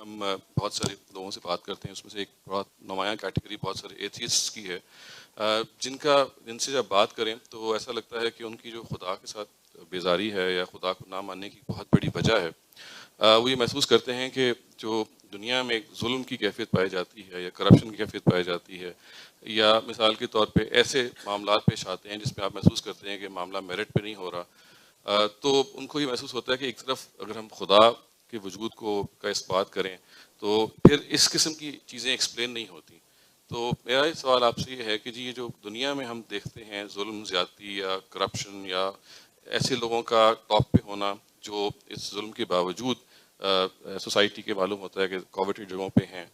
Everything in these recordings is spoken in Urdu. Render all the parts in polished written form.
ہم بہت سارے لوگوں سے بات کرتے ہیں، اس میں سے ایک بہت نمایاں کیٹیگری بہت سارے ایتھیسٹ کی ہے، جن سے جب بات کریں تو ایسا لگتا ہے کہ ان کی جو خدا کے ساتھ بیزاری ہے یا خدا کو نہ ماننے کی بہت بڑی وجہ ہے، وہ یہ محسوس کرتے ہیں کہ جو دنیا میں ایک ظلم کی کیفیت پائی جاتی ہے یا کرپشن کی کیفیت پائی جاتی ہے، یا مثال کے طور پہ ایسے معاملات پیش آتے ہیں جس میں آپ محسوس کرتے ہیں کہ معاملہ میرٹ پہ نہیں ہو رہا، تو ان کو یہ محسوس ہوتا ہے کہ ایک طرف اگر ہم خدا کے وجود کا اس بات کریں تو پھر اس قسم کی چیزیں ایکسپلین نہیں ہوتی. تو میرا یہ سوال آپ سے یہ ہے کہ جی یہ جو دنیا میں ہم دیکھتے ہیں ظلم زیادتی یا کرپشن یا ایسے لوگوں کا ٹاپ پہ ہونا جو اس ظلم کے باوجود سوسائٹی کے معلوم ہوتا ہے کہ کوارٹی جگہوں پہ ہیں،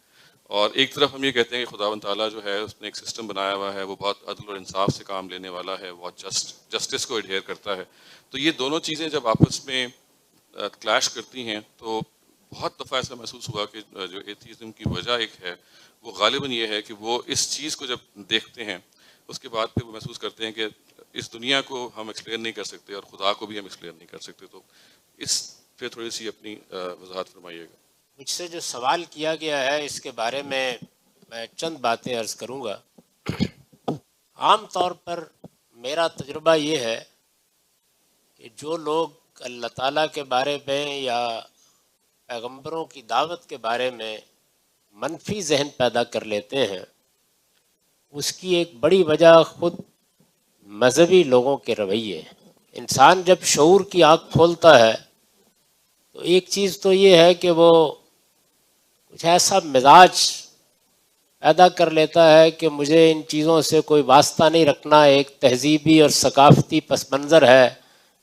اور ایک طرف ہم یہ کہتے ہیں کہ خداوند تعالیٰ جو ہے اس نے ایک سسٹم بنایا ہوا ہے، وہ بہت عدل اور انصاف سے کام لینے والا ہے، بہت جسٹس کو ایڈہیئر کرتا ہے. تو یہ دونوں چیزیں جب آپس میں کلیش کرتی ہیں تو بہت دفعہ ایسا محسوس ہوا کہ جو ایتھیزم کی وجہ ایک ہے وہ غالباً یہ ہے کہ وہ اس چیز کو جب دیکھتے ہیں اس کے بعد پھر وہ محسوس کرتے ہیں کہ اس دنیا کو ہم ایکسپلین نہیں کر سکتے اور خدا کو بھی ہم ایکسپلین نہیں کر سکتے. تو اس پہ تھوڑی سی اپنی وضاحت فرمائیے گا. مجھ سے جو سوال کیا گیا ہے اس کے بارے میں چند باتیں عرض کروں گا. عام طور پر میرا تجربہ یہ ہے کہ جو لوگ اللہ تعالیٰ کے بارے میں یا پیغمبروں کی دعوت کے بارے میں منفی ذہن پیدا کر لیتے ہیں، اس کی ایک بڑی وجہ خود مذہبی لوگوں کے رویے ہیں. انسان جب شعور کی آنکھ کھولتا ہے تو ایک چیز تو یہ ہے کہ وہ کچھ ایسا مزاج پیدا کر لیتا ہے کہ مجھے ان چیزوں سے کوئی واسطہ نہیں رکھنا، ایک تہذیبی اور ثقافتی پس منظر ہے.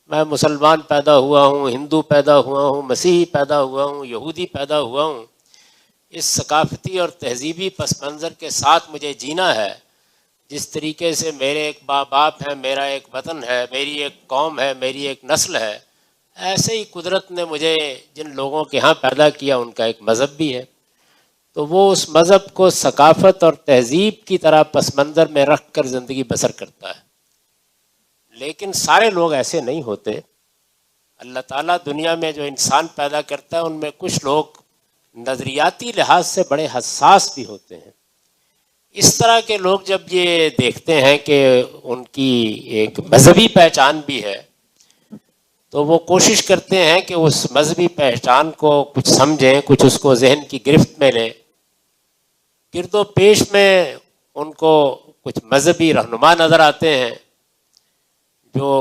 میں مسلمان پیدا ہوا ہوں، ہندو پیدا ہوا ہوں، مسیحی پیدا ہوا ہوں، یہودی پیدا ہوا ہوں، اس ثقافتی اور تہذیبی پس منظر کے ساتھ مجھے جینا ہے. جس طریقے سے میرے ایک باپ ہے، میرا ایک وطن ہے، میری ایک قوم ہے، میری ایک نسل ہے، ایسے ہی قدرت نے مجھے جن لوگوں کے ہاں پیدا کیا ان کا ایک مذہب بھی ہے. تو وہ اس مذہب کو ثقافت اور تہذیب کی طرح پس منظر میں رکھ کر زندگی بسر کرتا ہے. لیکن سارے لوگ ایسے نہیں ہوتے. اللہ تعالیٰ دنیا میں جو انسان پیدا کرتا ہے ان میں کچھ لوگ نظریاتی لحاظ سے بڑے حساس بھی ہوتے ہیں. اس طرح کے لوگ جب یہ دیکھتے ہیں کہ ان کی ایک مذہبی پہچان بھی ہے تو وہ کوشش کرتے ہیں کہ اس مذہبی پہچان کو کچھ سمجھیں، کچھ اس کو ذہن کی گرفت میں لیں. گرد و پیش میں ان کو کچھ مذہبی رہنما نظر آتے ہیں جو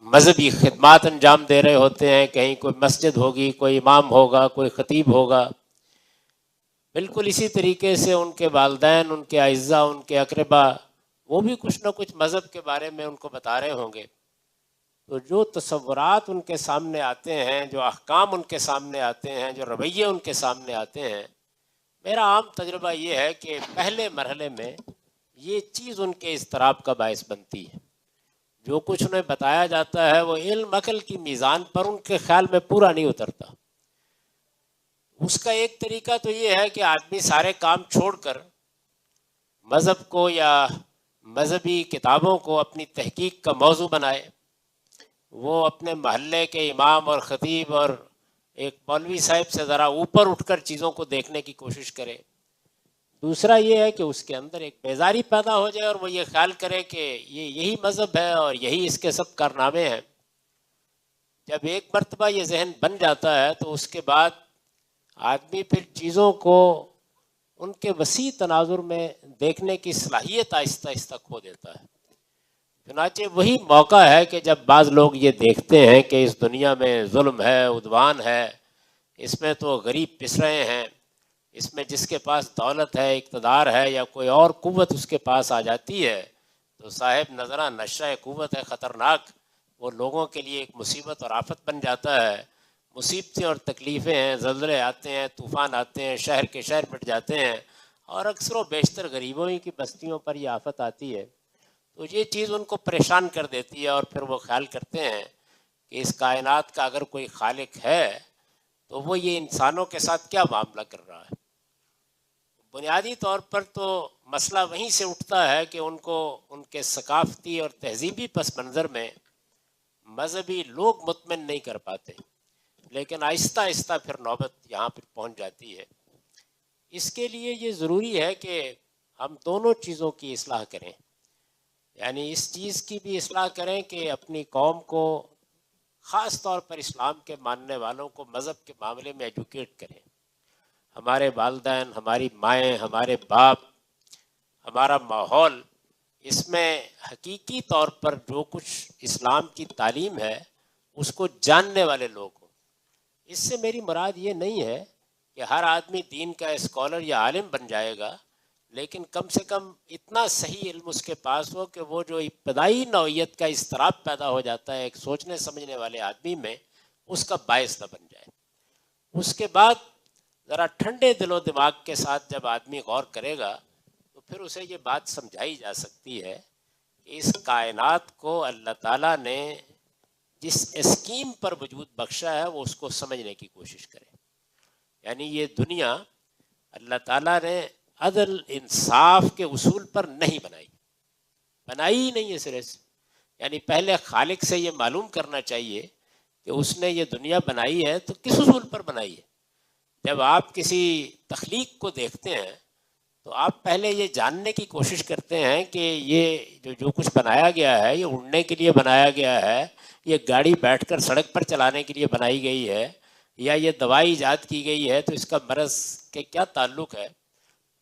مذہبی خدمات انجام دے رہے ہوتے ہیں. کہیں کوئی مسجد ہوگی، کوئی امام ہوگا، کوئی خطیب ہوگا. بالکل اسی طریقے سے ان کے والدین، ان کے اعزاء، ان کے اقربا، وہ بھی کچھ نہ کچھ مذہب کے بارے میں ان کو بتا رہے ہوں گے. تو جو تصورات ان کے سامنے آتے ہیں، جو احکام ان کے سامنے آتے ہیں، جو رویے ان کے سامنے آتے ہیں، میرا عام تجربہ یہ ہے کہ پہلے مرحلے میں یہ چیز ان کے اضطراب کا باعث بنتی ہے. جو کچھ انہیں بتایا جاتا ہے وہ علم عقل کی میزان پر ان کے خیال میں پورا نہیں اترتا. اس کا ایک طریقہ تو یہ ہے کہ آدمی سارے کام چھوڑ کر مذہب کو یا مذہبی کتابوں کو اپنی تحقیق کا موضوع بنائے. وہ اپنے محلے کے امام اور خطیب اور ایک مولوی صاحب سے ذرا اوپر اٹھ کر چیزوں کو دیکھنے کی کوشش کرے. دوسرا یہ ہے کہ اس کے اندر ایک بیزاری پیدا ہو جائے اور وہ یہ خیال کرے کہ یہی مذہب ہے اور یہی اس کے سب کارنامے ہیں. جب ایک مرتبہ یہ ذہن بن جاتا ہے تو اس کے بعد آدمی پھر چیزوں کو ان کے وسیع تناظر میں دیکھنے کی صلاحیت آہستہ آہستہ کھو دیتا ہے. چنانچہ وہی موقع ہے کہ جب بعض لوگ یہ دیکھتے ہیں کہ اس دنیا میں ظلم ہے، عدوان ہے، اس میں تو غریب پس رہے ہیں، اس میں جس کے پاس دولت ہے، اقتدار ہے یا کوئی اور قوت اس کے پاس آ جاتی ہے تو صاحب نظرہ نشہ قوت ہے خطرناک، وہ لوگوں کے لیے ایک مصیبت اور آفت بن جاتا ہے. مصیبتیں اور تکلیفیں ہیں، زلزلے آتے ہیں، طوفان آتے ہیں، شہر کے شہر مٹ جاتے ہیں اور اکثر و بیشتر غریبوں ہی کی بستیوں پر یہ آفت آتی ہے. تو یہ چیز ان کو پریشان کر دیتی ہے اور پھر وہ خیال کرتے ہیں کہ اس کائنات کا اگر کوئی خالق ہے تو وہ یہ انسانوں کے ساتھ کیا معاملہ کر رہا ہے. بنیادی طور پر تو مسئلہ وہیں سے اٹھتا ہے کہ ان کو ان کے ثقافتی اور تہذیبی پس منظر میں مذہبی لوگ مطمئن نہیں کر پاتے. لیکن آہستہ آہستہ پھر نوبت یہاں پہ پہنچ جاتی ہے اس کے لیے یہ ضروری ہے کہ ہم دونوں چیزوں کی اصلاح کریں، یعنی اس چیز کی بھی اصلاح کریں کہ اپنی قوم کو، خاص طور پر اسلام کے ماننے والوں کو مذہب کے معاملے میں ایجوکیٹ کریں. ہمارے والدین، ہماری مائیں، ہمارے باپ، ہمارا ماحول، اس میں حقیقی طور پر جو کچھ اسلام کی تعلیم ہے اس کو جاننے والے لوگ ہوں. اس سے میری مراد یہ نہیں ہے کہ ہر آدمی دین کا اسکالر یا عالم بن جائے گا، لیکن کم سے کم اتنا صحیح علم اس کے پاس ہو کہ وہ جو ابتدائی نوعیت کا اضطراب پیدا ہو جاتا ہے ایک سوچنے سمجھنے والے آدمی میں، اس کا باعث نہ بن جائے. اس کے بعد ذرا ٹھنڈے دل و دماغ کے ساتھ جب آدمی غور کرے گا تو پھر اسے یہ بات سمجھائی جا سکتی ہے کہ اس کائنات کو اللہ تعالیٰ نے جس اسکیم پر وجود بخشا ہے وہ اس کو سمجھنے کی کوشش کرے. یعنی یہ دنیا اللہ تعالیٰ نے عدل انصاف کے اصول پر نہیں بنائی ہی نہیں ہے سرے سے. یعنی پہلے خالق سے یہ معلوم کرنا چاہیے کہ اس نے یہ دنیا بنائی ہے تو کس اصول پر بنائی ہے. جب آپ کسی تخلیق کو دیکھتے ہیں تو آپ پہلے یہ جاننے کی کوشش کرتے ہیں کہ یہ جو کچھ بنایا گیا ہے یہ اڑنے کے لیے بنایا گیا ہے، یہ گاڑی بیٹھ کر سڑک پر چلانے کے لیے بنائی گئی ہے، یا یہ دوائی ایجاد کی گئی ہے تو اس کا مرض کے کیا تعلق ہے.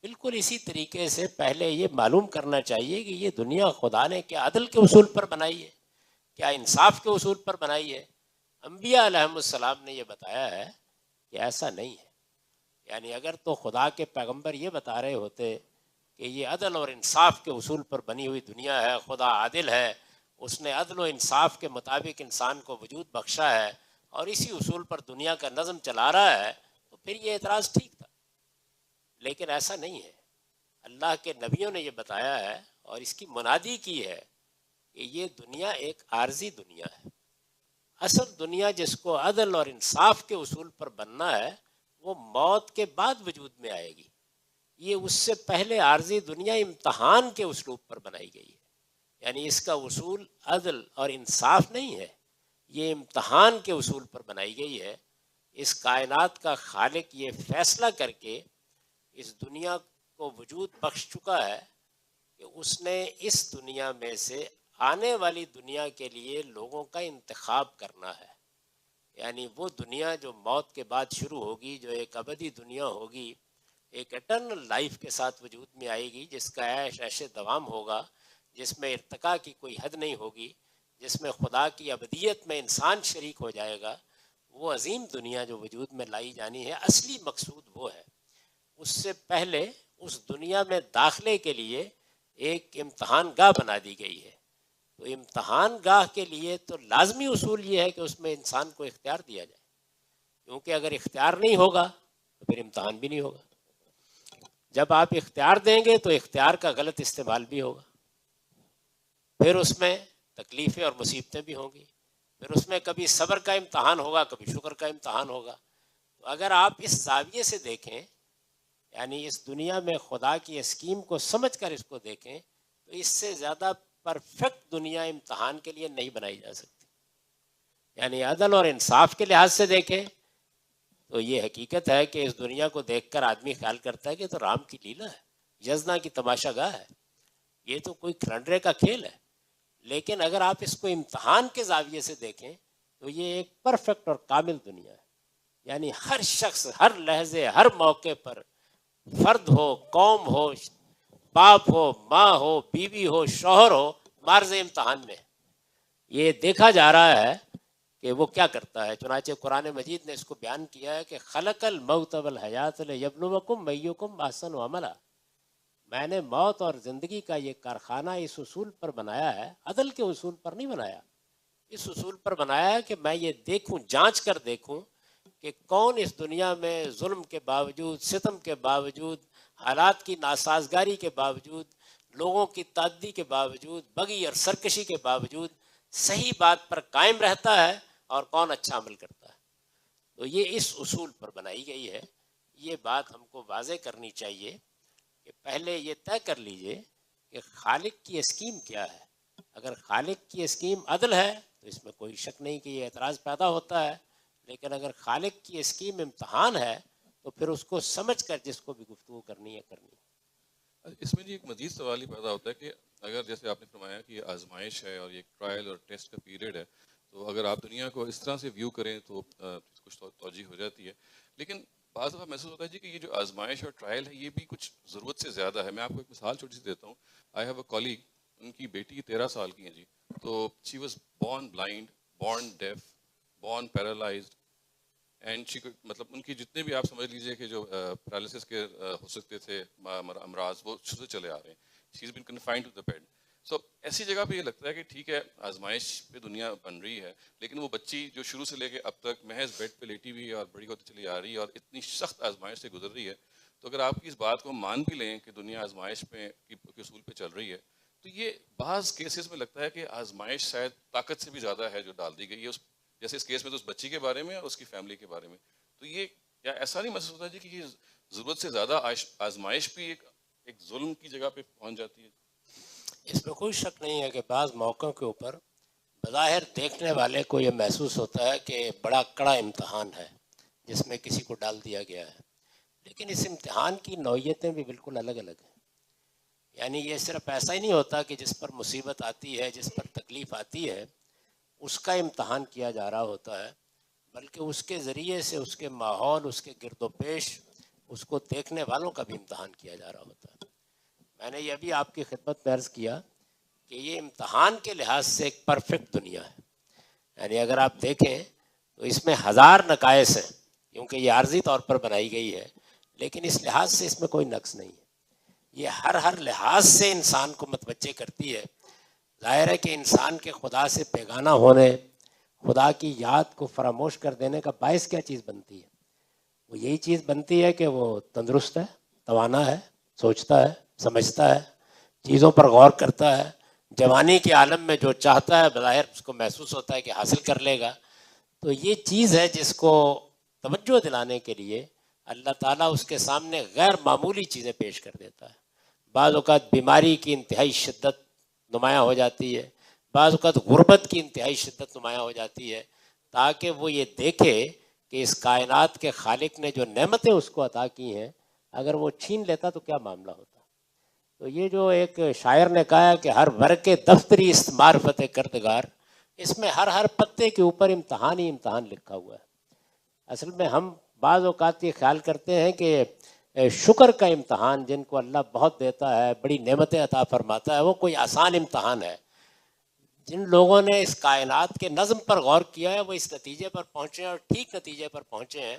بالکل اسی طریقے سے پہلے یہ معلوم کرنا چاہیے کہ یہ دنیا خدا نے کیا عدل کے اصول پر بنائی ہے، کیا انصاف کے اصول پر بنائی ہے. انبیاء علیہم السلام نے یہ بتایا ہے کہ ایسا نہیں ہے. یعنی اگر تو خدا کے پیغمبر یہ بتا رہے ہوتے کہ یہ عدل اور انصاف کے اصول پر بنی ہوئی دنیا ہے، خدا عادل ہے، اس نے عدل و انصاف کے مطابق انسان کو وجود بخشا ہے اور اسی اصول پر دنیا کا نظم چلا رہا ہے، تو پھر یہ اعتراض ٹھیک تھا. لیکن ایسا نہیں ہے. اللہ کے نبیوں نے یہ بتایا ہے اور اس کی منادی کی ہے کہ یہ دنیا ایک عارضی دنیا ہے. اصل دنیا جس کو عدل اور انصاف کے اصول پر بننا ہے وہ موت کے بعد وجود میں آئے گی. یہ اس سے پہلے عارضی دنیا امتحان کے اسلوب پر بنائی گئی ہے. یعنی اس کا اصول عدل اور انصاف نہیں ہے، یہ امتحان کے اصول پر بنائی گئی ہے. اس کائنات کا خالق یہ فیصلہ کر کے اس دنیا کو وجود بخش چکا ہے کہ اس نے اس دنیا میں سے آنے والی دنیا کے لیے لوگوں کا انتخاب کرنا ہے. یعنی وہ دنیا جو موت کے بعد شروع ہوگی، جو ایک ابدی دنیا ہوگی، ایک اٹرنل لائف کے ساتھ وجود میں آئے گی، جس کا عیش دوام ہوگا، جس میں ارتقاء کی کوئی حد نہیں ہوگی، جس میں خدا کی ابدیت میں انسان شریک ہو جائے گا. وہ عظیم دنیا جو وجود میں لائی جانی ہے، اصلی مقصود وہ ہے. اس سے پہلے اس دنیا میں داخلے کے لیے ایک امتحان گاہ بنا دی گئی ہے. تو امتحان گاہ کے لیے تو لازمی اصول یہ ہے کہ اس میں انسان کو اختیار دیا جائے، کیونکہ اگر اختیار نہیں ہوگا تو پھر امتحان بھی نہیں ہوگا. جب آپ اختیار دیں گے تو اختیار کا غلط استعمال بھی ہوگا، پھر اس میں تکلیفیں اور مصیبتیں بھی ہوں گی، پھر اس میں کبھی صبر کا امتحان ہوگا، کبھی شکر کا امتحان ہوگا. تو اگر آپ اس زاویے سے دیکھیں، یعنی اس دنیا میں خدا کی اسکیم کو سمجھ کر اس کو دیکھیں، تو اس سے زیادہ پرفیکٹ دنیا امتحان کے لیے نہیں بنائی جا سکتی. یعنی عدل اور انصاف کے لحاظ سے دیکھیں تو یہ حقیقت ہے کہ اس دنیا کو دیکھ کر آدمی خیال کرتا ہے کہ تو رام کی لیلا ہے، یزنا کی تماشا گاہ ہے، یہ تو کوئی کھلنڈرے کا کھیل ہے. لیکن اگر آپ اس کو امتحان کے زاویے سے دیکھیں تو یہ ایک پرفیکٹ اور کامل دنیا ہے. یعنی ہر شخص ہر لحظے ہر موقع پر، فرد ہو، قوم ہو، باپ ہو، ماں ہو، بیوی ہو، شوہر ہو، معرض امتحان میں. یہ دیکھا جا رہا ہے کہ وہ کیا کرتا ہے. چنانچہ قرآن مجید نے اس کو بیان کیا ہے کہ خلق الموت والحیات لیبلوکم ایکم احسن عملا. میں نے موت اور زندگی کا یہ کارخانہ اس اصول پر بنایا ہے، عدل کے اصول پر نہیں بنایا، اس اصول پر بنایا ہے کہ میں یہ دیکھوں، جانچ کر دیکھوں کہ کون اس دنیا میں ظلم کے باوجود، ستم کے باوجود، حالات کی ناسازگاری کے باوجود، لوگوں کی تعدی کے باوجود، بغی اور سرکشی کے باوجود صحیح بات پر قائم رہتا ہے اور کون اچھا عمل کرتا ہے. تو یہ اس اصول پر بنائی گئی ہے. یہ بات ہم کو واضح کرنی چاہیے کہ پہلے یہ طے کر لیجئے کہ خالق کی اسکیم کیا ہے. اگر خالق کی اسکیم عدل ہے تو اس میں کوئی شک نہیں کہ یہ اعتراض پیدا ہوتا ہے، لیکن اگر خالق کی اسکیم امتحان ہے تو پھر اس کو سمجھ کر جس کو بھی گفتگو کرنی ہے کرنی ہے۔ اس میں جی ایک مزید سوال ہی پیدا ہوتا ہے کہ اگر جیسے آپ نے فرمایا کہ یہ آزمائش ہے اور یہ ایک ٹرائل اور ٹیسٹ کا پیریڈ ہے، تو اگر آپ دنیا کو اس طرح سے ویو کریں تو کچھ توجہ ہو جاتی ہے، لیکن بعض دفعہ محسوس ہوتا ہے جی کہ یہ جو آزمائش اور ٹرائل ہے یہ بھی کچھ ضرورت سے زیادہ ہے۔ میں آپ کو ایک مثال چھوٹی سی دیتا ہوں۔ آئی ہیو اے کولیگ، ان کی بیٹی 13 سال کی ہیں جی، تو she was born blind, born deaf, born paralysed, and مطلب ان کی جتنے بھی آپ سمجھ لیجئے کہ جو پیرالسس کے ہو سکتے تھے امراض، وہ شروع سے چلے آ رہے ہیں۔ شی از بین کنفائنڈ ٹو دا بیڈ۔ سو ایسی جگہ پہ یہ لگتا ہے کہ ٹھیک ہے آزمائش پہ دنیا بن رہی ہے، لیکن وہ بچی جو شروع سے لے کے اب تک محض بیڈ پہ لیٹی ہوئی ہے اور بڑی ہوتی چلی آ رہی ہے اور اتنی سخت آزمائش سے گزر رہی ہے، تو اگر آپ کی اس بات کو مان بھی لیں کہ دنیا آزمائش پہ کے اصول پہ چل رہی ہے، تو یہ بعض کیسز میں لگتا ہے کہ آزمائش شاید طاقت سے بھی زیادہ ہے جو ڈال دی گئی ہے، جیسے اس کیس میں تو اس بچی کے بارے میں اور اس کی فیملی کے بارے میں۔ تو یہ کیا ایسا نہیں محسوس ہوتا جی کہ یہ ضرورت سے زیادہ آزمائش بھی ایک ظلم کی جگہ پہ پہنچ جاتی ہے؟ اس میں کوئی شک نہیں ہے کہ بعض موقعوں کے اوپر بظاہر دیکھنے والے کو یہ محسوس ہوتا ہے کہ بڑا کڑا امتحان ہے جس میں کسی کو ڈال دیا گیا ہے، لیکن اس امتحان کی نوعیتیں بھی بالکل الگ الگ ہیں۔ یعنی یہ صرف ایسا ہی نہیں ہوتا کہ جس پر مصیبت آتی ہے، جس پر تکلیف آتی ہے، اس کا امتحان کیا جا رہا ہوتا ہے، بلکہ اس کے ذریعے سے اس کے ماحول، اس کے گرد و پیش، اس کو دیکھنے والوں کا بھی امتحان کیا جا رہا ہوتا ہے۔ میں نے یہ بھی آپ کی خدمت میں عرض کیا کہ یہ امتحان کے لحاظ سے ایک پرفیکٹ دنیا ہے۔ یعنی اگر آپ دیکھیں تو اس میں ہزار نقائص ہیں، کیونکہ یہ عارضی طور پر بنائی گئی ہے، لیکن اس لحاظ سے اس میں کوئی نقص نہیں ہے۔ یہ ہر لحاظ سے انسان کو متوجہ کرتی ہے۔ ظاہر ہے کہ انسان کے خدا سے بیگانہ ہونے، خدا کی یاد کو فراموش کر دینے کا باعث کیا چیز بنتی ہے؟ وہ یہی چیز بنتی ہے کہ وہ تندرست ہے، توانا ہے، سوچتا ہے، سمجھتا ہے، چیزوں پر غور کرتا ہے، جوانی کے عالم میں جو چاہتا ہے بظاہر اس کو محسوس ہوتا ہے کہ حاصل کر لے گا۔ تو یہ چیز ہے جس کو توجہ دلانے کے لیے اللہ تعالیٰ اس کے سامنے غیر معمولی چیزیں پیش کر دیتا ہے۔ بعض اوقات بیماری کی انتہائی شدت نمایاں ہو جاتی ہے، بعض اوقات غربت کی انتہائی شدت نمایاں ہو جاتی ہے، تاکہ وہ یہ دیکھے کہ اس کائنات کے خالق نے جو نعمتیں اس کو عطا کی ہیں، اگر وہ چھین لیتا تو کیا معاملہ ہوتا۔ تو یہ جو ایک شاعر نے کہا ہے کہ ہر ورق دفتری است معرفت کردگار، اس میں ہر پتے کے اوپر امتحان ہی امتحان لکھا ہوا ہے۔ اصل میں ہم بعض اوقات یہ خیال کرتے ہیں کہ شکر کا امتحان جن کو اللہ بہت دیتا ہے، بڑی نعمتیں عطا فرماتا ہے، وہ کوئی آسان امتحان ہے۔ جن لوگوں نے اس کائنات کے نظم پر غور کیا ہے وہ اس نتیجے پر پہنچے ہیں، اور ٹھیک نتیجے پر پہنچے ہیں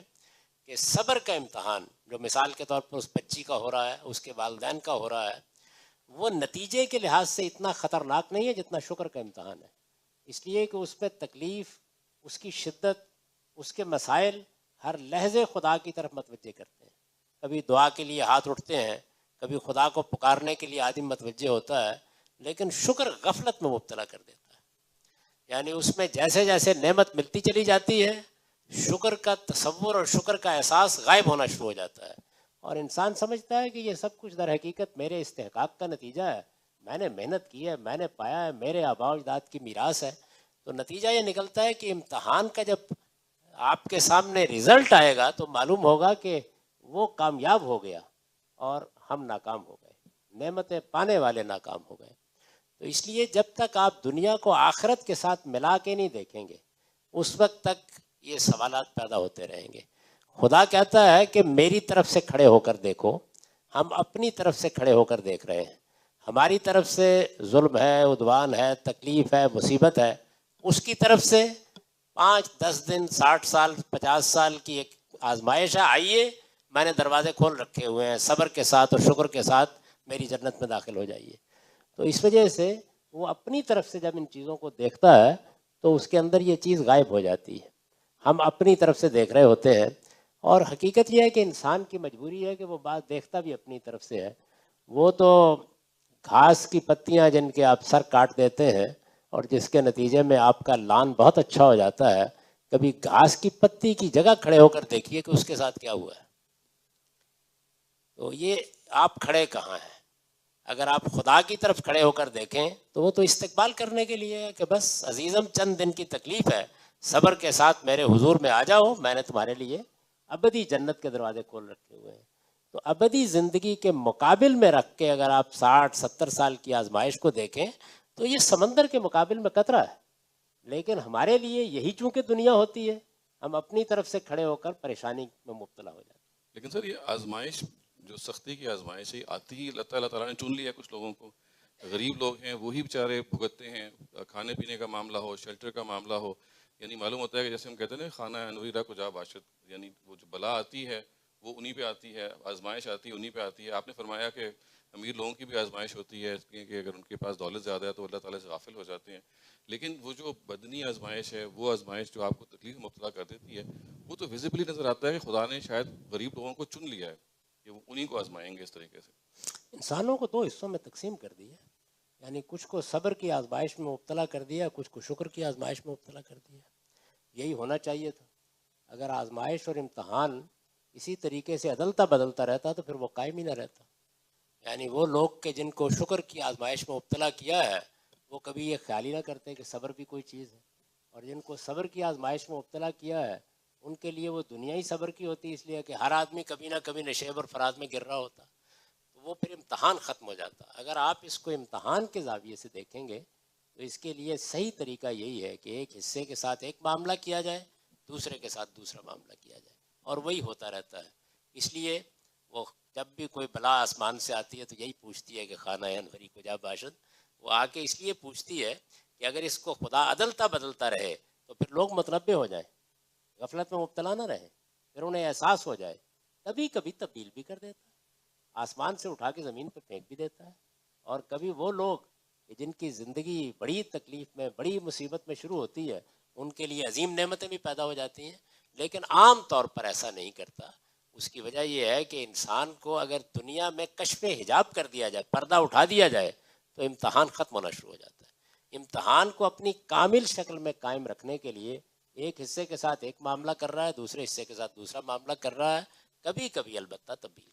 کہ صبر کا امتحان جو مثال کے طور پر اس بچی کا ہو رہا ہے، اس کے والدین کا ہو رہا ہے، وہ نتیجے کے لحاظ سے اتنا خطرناک نہیں ہے جتنا شکر کا امتحان ہے۔ اس لیے کہ اس پہ تکلیف، اس کی شدت، اس کے مسائل ہر لحظے خدا کی طرف متوجہ کرتے ہیں۔ کبھی دعا کے لیے ہاتھ اٹھتے ہیں، کبھی خدا کو پکارنے کے لیے آدمی متوجہ ہوتا ہے، لیکن شکر غفلت میں مبتلا کر دیتا ہے۔ یعنی اس میں جیسے جیسے نعمت ملتی چلی جاتی ہے، شکر کا تصور اور شکر کا احساس غائب ہونا شروع ہو جاتا ہے، اور انسان سمجھتا ہے کہ یہ سب کچھ در حقیقت میرے استحقاق کا نتیجہ ہے، میں نے محنت کی ہے، میں نے پایا ہے، میرے آباء و اجداد کی میراث ہے۔ تو نتیجہ یہ نکلتا ہے کہ امتحان کا جب آپ کے سامنے رزلٹ آئے گا تو معلوم ہوگا کہ وہ کامیاب ہو گیا اور ہم ناکام ہو گئے، نعمتیں پانے والے ناکام ہو گئے۔ تو اس لیے جب تک آپ دنیا کو آخرت کے ساتھ ملا کے نہیں دیکھیں گے، اس وقت تک یہ سوالات پیدا ہوتے رہیں گے۔ خدا کہتا ہے کہ میری طرف سے کھڑے ہو کر دیکھو، ہم اپنی طرف سے کھڑے ہو کر دیکھ رہے ہیں۔ ہماری طرف سے ظلم ہے، عدوان ہے، تکلیف ہے، مصیبت ہے، اس کی طرف سے 5 10 دن 60 سال 50 سال کی ایک آزمائش ہے، آئیے میں نے دروازے کھول رکھے ہوئے ہیں، صبر کے ساتھ اور شکر کے ساتھ میری جنت میں داخل ہو جائیے۔ تو اس وجہ سے وہ اپنی طرف سے جب ان چیزوں کو دیکھتا ہے تو اس کے اندر یہ چیز غائب ہو جاتی ہے۔ ہم اپنی طرف سے دیکھ رہے ہوتے ہیں، اور حقیقت یہ ہے کہ انسان کی مجبوری ہے کہ وہ بات دیکھتا بھی اپنی طرف سے ہے۔ وہ تو گھاس کی پتیاں جن کے آپ سر کاٹ دیتے ہیں اور جس کے نتیجے میں آپ کا لان بہت اچھا ہو جاتا ہے، کبھی گھاس کی پتی کی جگہ کھڑے ہو کر دیکھیے کہ اس کے ساتھ کیا ہوا ہے۔ تو یہ آپ کھڑے کہاں ہیں؟ اگر آپ خدا کی طرف کھڑے ہو کر دیکھیں تو وہ تو استقبال کرنے کے لیے ہے کہ بس عزیزم چند دن کی تکلیف ہے، صبر کے ساتھ میرے حضور میں آ جاؤ، میں نے تمہارے لیے ابدی جنت کے دروازے کھول رکھے ہوئے ہیں. تو ابدی زندگی کے مقابل میں رکھ کے اگر آپ 60-70 سال کی آزمائش کو دیکھیں تو یہ سمندر کے مقابل میں قطرہ ہے. لیکن ہمارے لیے یہی چونکہ دنیا ہوتی ہے، ہم اپنی طرف سے کھڑے ہو کر پریشانی میں مبتلا ہو جاتے ہیں. لیکن سر یہ آزمائش جو سختی کی آزمائش ہے آتی ہی اللہ تعالیٰ نے چن لیا کچھ لوگوں کو. غریب لوگ ہیں وہی بیچارے بھگتتے ہیں. کھانے پینے کا معاملہ ہو، شیلٹر کا معاملہ ہو، یعنی معلوم ہوتا ہے کہ جیسے ہم کہتے ہیں نا خانہ انوریرا کو جا باشد، یعنی وہ جو بلا آتی ہے وہ انہی پہ آتی ہے، آزمائش آتی ہے انہی پہ آتی ہے. آپ نے فرمایا کہ امیر لوگوں کی بھی آزمائش ہوتی ہے کہ اگر ان کے پاس دولت زیادہ ہے تو اللہ تعالیٰ سے غافل ہو جاتے ہیں. لیکن وہ جو بدنی آزمائش ہے، وہ آزمائش جو آپ کو تکلیف میں مبتلا کر دیتی ہے، وہ تو ویزیبلی نظر آتا ہے کہ خدا نے شاید غریب لوگوں کو چن لیا ہے کہ وہ انہی کو آزمائیں گے اس طریقے سے. انسانوں کو 2 حصوں میں تقسیم کر دی ہے، یعنی کچھ کو صبر کی آزمائش میں مبتلا کر دیا، کچھ کو شکر کی آزمائش میں مبتلا کر دیا. یہی ہونا چاہیے تھا. اگر آزمائش اور امتحان اسی طریقے سے عدلتا بدلتا رہتا تو پھر وہ قائم ہی نہ رہتا. یعنی وہ لوگ کہ جن کو شکر کی آزمائش میں مبتلا کیا ہے وہ کبھی یہ خیال ہی نہ کرتے کہ صبر بھی کوئی چیز ہے، اور جن کو صبر کی آزمائش میں مبتلا کیا ہے ان کے لیے وہ دنیا ہی صبر کی ہوتی ہے، اس لیے کہ ہر آدمی کبھی نہ کبھی نشیب اور فراز میں گر رہا ہوتا. تو وہ پھر امتحان ختم ہو جاتا. اگر آپ اس کو امتحان کے زاویے سے دیکھیں گے تو اس کے لیے صحیح طریقہ یہی ہے کہ ایک حصے کے ساتھ ایک معاملہ کیا جائے، دوسرے کے ساتھ دوسرا معاملہ کیا جائے، اور وہی ہوتا رہتا ہے. اس لیے وہ جب بھی کوئی بلا آسمان سے آتی ہے تو یہی پوچھتی ہے کہ خانہ انوری کو جا باشد. وہ آ کے اس لیے پوچھتی ہے کہ اگر اس کو خدا عدلتا بدلتا رہے تو پھر لوگ متنبع ہو جائیں، غفلت میں مبتلا نہ رہیں، پھر انہیں احساس ہو جائے. کبھی کبھی تبدیل بھی کر دیتا ہے، آسمان سے اٹھا کے زمین پہ پھینک بھی دیتا ہے. اور کبھی وہ لوگ کہ جن کی زندگی بڑی تکلیف میں، بڑی مصیبت میں شروع ہوتی ہے، ان کے لیے عظیم نعمتیں بھی پیدا ہو جاتی ہیں. لیکن عام طور پر ایسا نہیں کرتا. اس کی وجہ یہ ہے کہ انسان کو اگر دنیا میں کشف حجاب کر دیا جائے، پردہ اٹھا دیا جائے، تو امتحان ختم ہونا شروع ہو جاتا ہے. امتحان کو اپنی کامل شکل میں قائم رکھنے کے لیے ایک حصے کے ساتھ ایک معاملہ کر رہا ہے، دوسرے حصے کے ساتھ دوسرا معاملہ کر رہا ہے، کبھی کبھی البتہ تبدیل